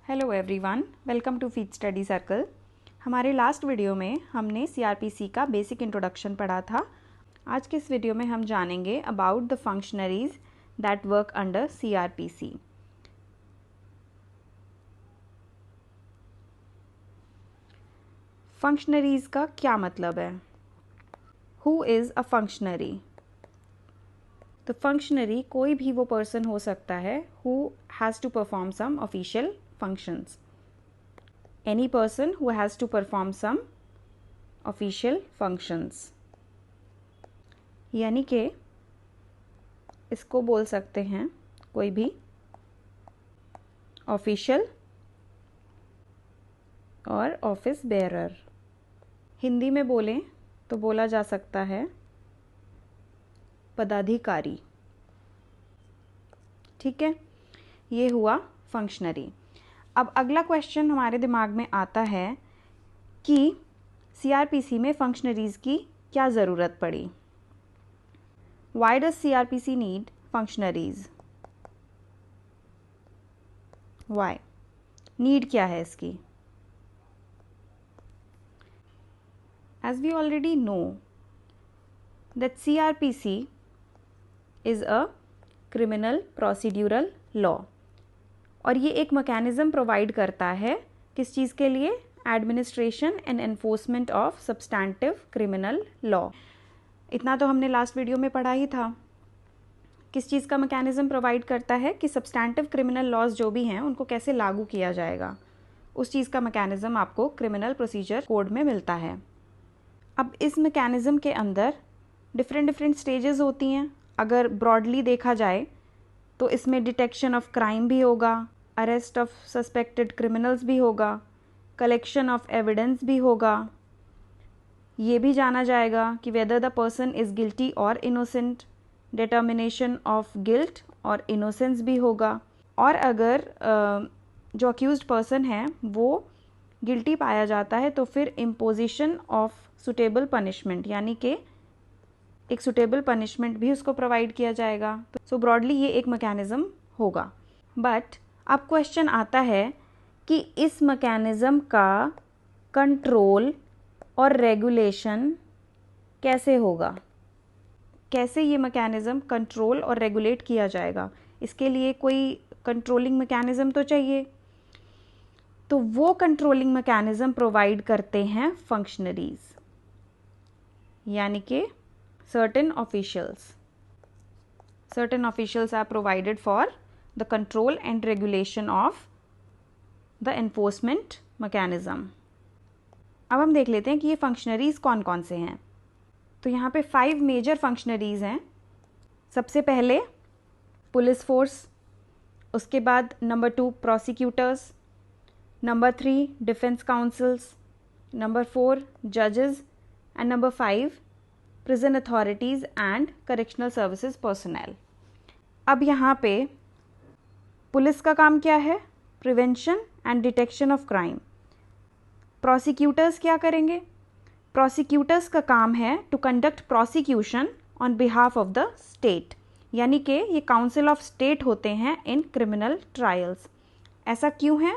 Hello everyone, welcome to feed study circle. हमारे last video में हमने सीआरपीसी का बेसिक इंट्रोडक्शन पढ़ा था। आज के इस वीडियो में हम जानेंगे about the functionaries that work under CRPC. Functionaries का क्या मतलब है? Who is a functionary? तो फंक्शनरी कोई भी वो पर्सन हो सकता है who has to perform some official functions. Any person who has to perform some official functions. यानी कि इसको बोल सकते हैं कोई भी ऑफिशियल और ऑफिस बेयरर। हिंदी में बोलें तो बोला जा सकता है पदाधिकारी। ठीक है, ये हुआ फंक्शनरी। अब अगला क्वेश्चन हमारे दिमाग में आता है कि सीआरपीसी में फंक्शनरीज की क्या ज़रूरत पड़ी? Why does CRPC need functionaries? Why? Need क्या है इसकी? As we already know that CRPC is a criminal procedural law, और ये एक मैकेनिज़्म प्रोवाइड करता है किस चीज़ के लिए? Administration and enforcement of substantive criminal law. इतना तो हमने लास्ट वीडियो में पढ़ा ही था। किस चीज़ का मैकेनिज़्म प्रोवाइड करता है कि सब्सटैंटिव क्रिमिनल लॉज जो भी हैं उनको कैसे लागू किया जाएगा, उस चीज़ का मैकेनिज़्म आपको क्रिमिनल प्रोसीजर कोड में मिलता है। अब इस मैकेनिज़्म के अंदर डिफरेंट स्टेजेस होती हैं। अगर ब्रॉडली देखा जाए तो इसमें डिटेक्शन ऑफ क्राइम भी होगा, अरेस्ट ऑफ सस्पेक्टेड क्रिमिनल्स भी होगा, कलेक्शन ऑफ एविडेंस भी होगा, ये भी जाना जाएगा कि whether the person is guilty और इनोसेंट, डिटर्मिनेशन ऑफ गिल्ट और इनोसेंस भी होगा, और अगर जो अक्यूज्ड पर्सन है वो गिल्टी पाया जाता है तो फिर इम्पोजिशन ऑफ सुटेबल पनिशमेंट, यानी कि एक सुटेबल पनिशमेंट भी उसको प्रोवाइड किया जाएगा। सो ब्रॉडली ये एक मैकेनिज़्म होगा। बट अब क्वेश्चन आता है कि इस मैकेनिज़्म का कंट्रोल और रेगुलेशन कैसे होगा? कैसे ये मैकेनिज़्म कंट्रोल और रेगुलेट किया जाएगा? इसके लिए कोई कंट्रोलिंग मैकेनिज़्म तो चाहिए। तो वो कंट्रोलिंग मैकेनिज़्म प्रोवाइड करते हैं फंक्शनरीज, यानी कि certain officials are provided for the control and regulation of the enforcement mechanism. अब हम देख लेते हैं कि ये फंक्शनरीज कौन कौन से हैं। तो यहाँ पे 5 मेजर फंक्शनरीज हैं। सबसे पहले पुलिस फोर्स, उसके बाद number 2 prosecutors, number 3 defence counsels, number 4 जजेस and number 5 prison authorities and correctional services personnel. अब यहाँ पे पुलिस का काम क्या है? Prevention and detection of crime. Prosecutors क्या करेंगे? प्रोसिक्यूटर्स का काम है to conduct prosecution on behalf of the state, यानी कि ये काउंसिल ऑफ स्टेट होते हैं इन क्रिमिनल ट्रायल्स। ऐसा क्यों है?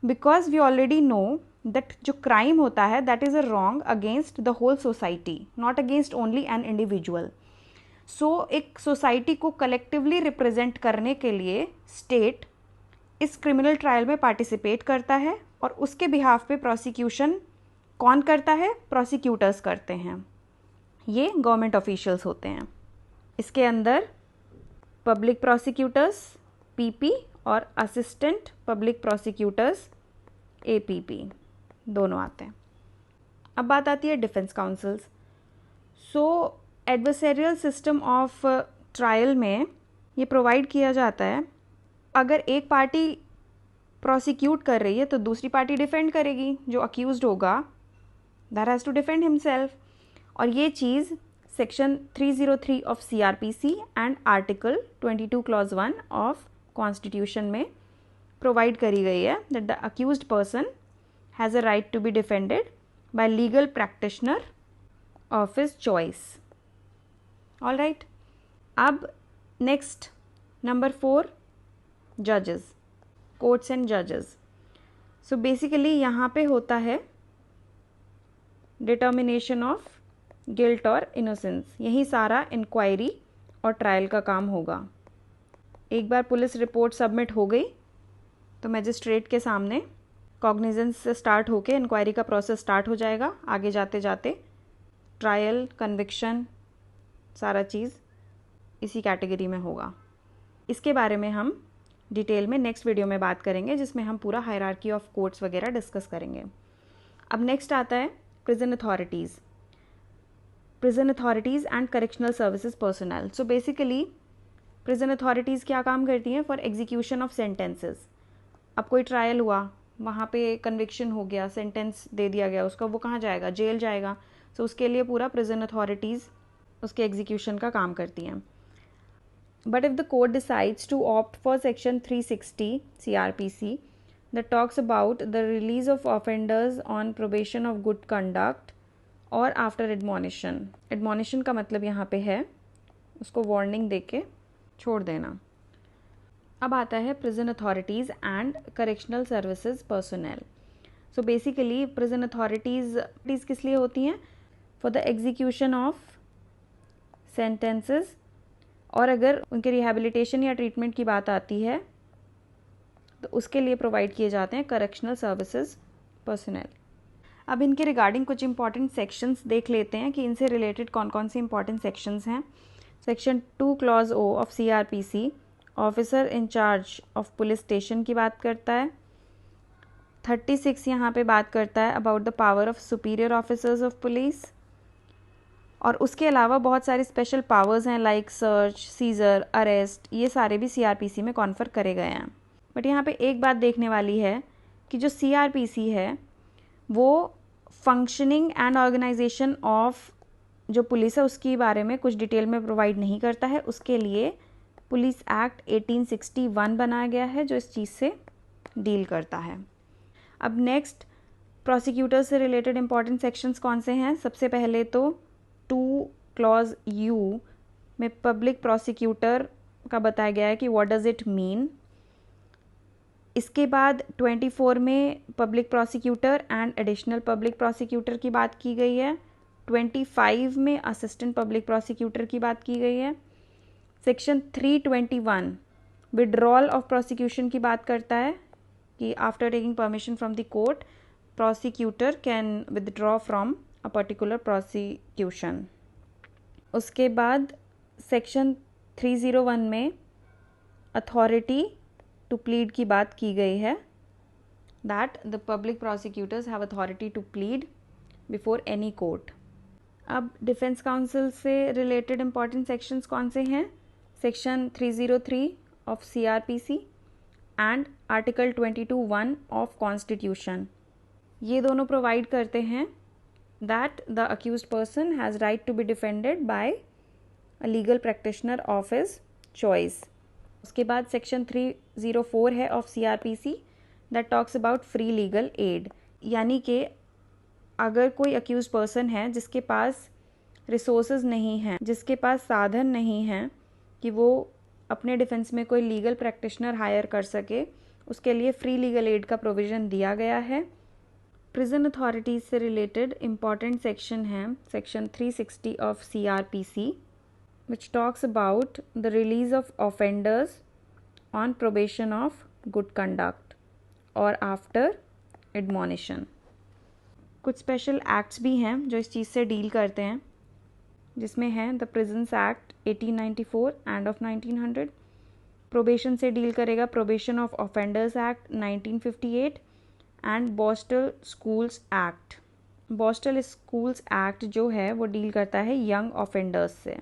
Because we already know that जो क्राइम होता है that is a wrong against the whole society, not against only an individual. So एक सोसाइटी को कलेक्टिवली रिप्रेजेंट करने के लिए स्टेट इस क्रिमिनल ट्रायल में पार्टिसिपेट करता है, और उसके बिहाफ पे प्रोसिक्यूशन कौन करता है? प्रोसिक्यूटर्स करते हैं। ये गवर्नमेंट ऑफिशियल्स होते हैं। इसके अंदर पब्लिक प्रोसिक्यूटर्स पीपी और असिस्टेंट पब्लिक प्रोसिक्यूटर्स एपीपी दोनों आते हैं। अब बात आती है defence councils. So adversarial system of trial में ये प्रोवाइड किया जाता है, अगर एक पार्टी प्रोसिक्यूट कर रही है तो दूसरी पार्टी डिफेंड करेगी। जो अक्यूज्ड होगा that has to defend himself, और ये चीज़ सेक्शन 303 ऑफ सीआरपीसी एंड आर्टिकल 22 क्लॉज 1 ऑफ कॉन्स्टिट्यूशन में प्रोवाइड करी गई है that the accused person has a right to be defended by legal practitioner of his choice. All right. अब next number 4 judges. Courts and जजेस। सो बेसिकली यहाँ पे होता है डिटर्मिनेशन ऑफ गिल्ट और इनोसेंस, यही सारा इंक्वायरी और ट्रायल का काम होगा। एक बार पुलिस रिपोर्ट सबमिट हो गई तो मजिस्ट्रेट के सामने कॉग्निजेंस से स्टार्ट होके इंक्वायरी का प्रोसेस स्टार्ट हो जाएगा। आगे जाते जाते ट्रायल, कन्विक्शन, सारा चीज़ इसी कैटेगरी में होगा। इसके बारे में हम डिटेल में नेक्स्ट वीडियो में बात करेंगे, जिसमें हम पूरा हायरार्की ऑफ कोर्ट्स वगैरह डिस्कस करेंगे। अब नेक्स्ट आता है prison authorities, prison authorities and correctional services personal. So basically prison authorities क्या काम करती हैं? For execution of sentences. अब कोई ट्रायल हुआ, वहाँ पे कन्विक्शन हो गया, सेंटेंस दे दिया गया उसका, वो कहाँ जाएगा? जेल जाएगा। सो उसके लिए पूरा प्रिजन अथॉरिटीज़ उसके एग्जीक्यूशन का काम करती हैं। But if the court decides to opt for section 360 CRPC that talks about the release of offenders on probation of good conduct और आफ्टर एडमोनिशन। एडमोनिशन का मतलब यहाँ पे है उसको वार्निंग दे के छोड़ देना। अब आता है prison authorities and correctional services personal. So basically prison authorities किस लिए होती हैं? For the execution of sentences, और अगर उनके रिहेबिलिटेशन या ट्रीटमेंट की बात आती है तो उसके लिए प्रोवाइड किए जाते हैं करेक्शनल सर्विसेज पर्सनल। अब इनके रिगार्डिंग कुछ इंपॉर्टेंट सेक्शंस देख लेते हैं कि इनसे रिलेटेड कौन कौन से इंपॉर्टेंट सेक्शंस हैं। Section 2 clause O of CRPC officer in charge of police station की बात करता है। 36 यहाँ पे बात करता है about the power of superior officers of police, और उसके अलावा बहुत सारे स्पेशल पावर्स हैं लाइक सर्च, सीजर, अरेस्ट, ये सारे भी CRPC में कॉन्फर करे गए हैं। बट यहाँ पे एक बात देखने वाली है कि जो CRPC है वो फंक्शनिंग एंड ऑर्गेनाइजेशन ऑफ जो पुलिस है उसके बारे में कुछ डिटेल में प्रोवाइड नहीं करता है। उसके लिए पुलिस एक्ट 1861 बनाया गया है जो इस चीज़ से डील करता है। अब नेक्स्ट प्रोसिक्यूटर से रिलेटेड इंपॉर्टेंट सेक्शंस कौन से हैं? सबसे पहले तो 2 क्लॉज U में पब्लिक प्रोसिक्यूटर का बताया गया है कि व्हाट डज़ इट मीन। इसके बाद 24 में public prosecutor and additional public prosecutor की बात की गई है। 25 में असिस्टेंट पब्लिक प्रोसिक्यूटर की बात की गई है। सेक्शन 321 विड्रॉल ऑफ प्रोसिक्यूशन की बात करता है कि after taking permission from the court prosecutor can withdraw from a particular prosecution. उसके बाद सेक्शन 301 में अथॉरिटी टू प्लीड की बात की गई है, that the public prosecutors have authority to plead before any court. अब डिफेंस काउंसिल से रिलेटेड इंपॉर्टेंट सेक्शंस कौन से हैं? Section 303 of CRPC and article 22(1) of constitution. ये दोनों प्रोवाइड करते हैं that the accused person has right to be defended by a legal practitioner of his choice. उसके बाद सेक्शन 304 है of CRPC that talks about free legal aid, यानी कि अगर कोई अक्यूज पर्सन है जिसके पास रिसोर्सेज नहीं हैं, जिसके पास साधन नहीं हैं कि वो अपने डिफेंस में कोई लीगल प्रैक्टिशनर हायर कर सके, उसके लिए फ्री लीगल एड का प्रोविज़न दिया गया है। प्रिजन अथॉरिटीज़ से रिलेटेड इम्पॉर्टेंट सेक्शन है section 360 of CRPC which talks about the release of offenders on probation of good conduct और after admonition। कुछ स्पेशल एक्ट्स भी हैं जो इस चीज़ से डील करते हैं, जिसमें है the prisons act 1894 and of 1900। Probation से डील करेगा probation of offenders act 1958 and Borstal schools act. Borstal schools act जो है वो डील करता है यंग ऑफेंडर्स से।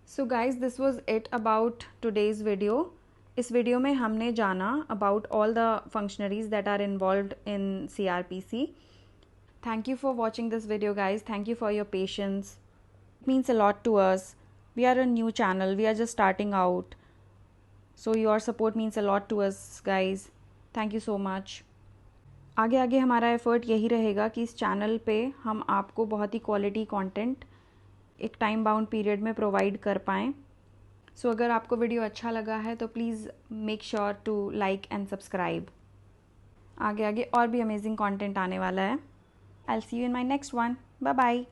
So guys this was it about today's video. इस वीडियो में हमने जाना about all the functionaries that are involved in CRPC। Thank you for watching this video guys. Thank you for your patience. It means a lot to us. We are a new channel. We are just starting out. So your support means a lot to us guys. Thank you so much. आगे आगे हमारा effort यही रहेगा कि इस channel पे हम आपको बहुत ही क्वालिटी कंटेंट एक टाइम बाउंड पीरियड में प्रोवाइड कर पाएँ। सो अगर आपको वीडियो अच्छा लगा है तो please make sure to like and subscribe. आगे आगे और भी अमेजिंग कंटेंट आने वाला है। I will see you in my next one. Bye bye.